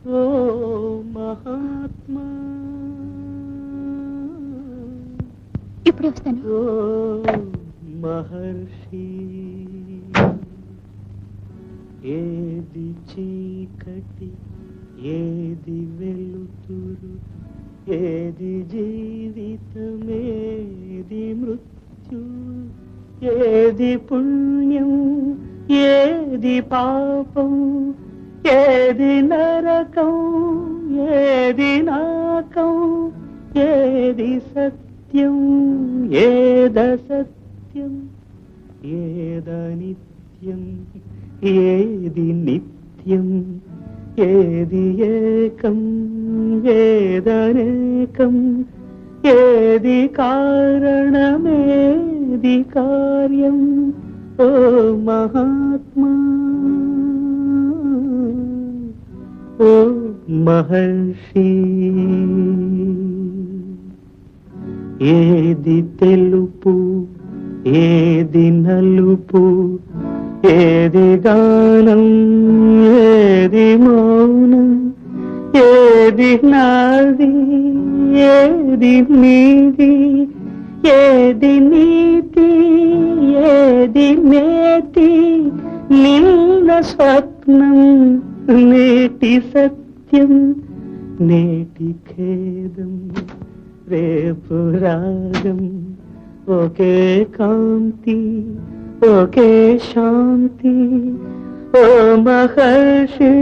ఓ మహాత్మా, ఇప్పుడు వస్తాను. ఓ మహర్షి, ఏది చీకటి ఏది వెలుతురు, ఏది జీవితమేది మృత్యు, ఏది పుణ్యం ఏది పాపం, ఏది నరకం ఏది నాకం, ఏది సత్యం ఏదసత్యం, ఏదనిత్యం ఏది నిత్యం, ఏది ఏకం ఏదనేకం, ఏది కారణమేది కార్యం. ఓ మహాత్మా, ఓ మహర్షి, ఏది తెలుపు ఏది నలుపు, ఏది గానం ఏది మౌనం, ఏది నాది ఏది నీది, ఏది నీతి ఏది నేతి, నిన్న స్వప్నం నేటి సత్యం, నేటి ఖేదం రేపు రాగం, ఒకే కాంతి ఒకే శాంతి. ఓ మహర్షి.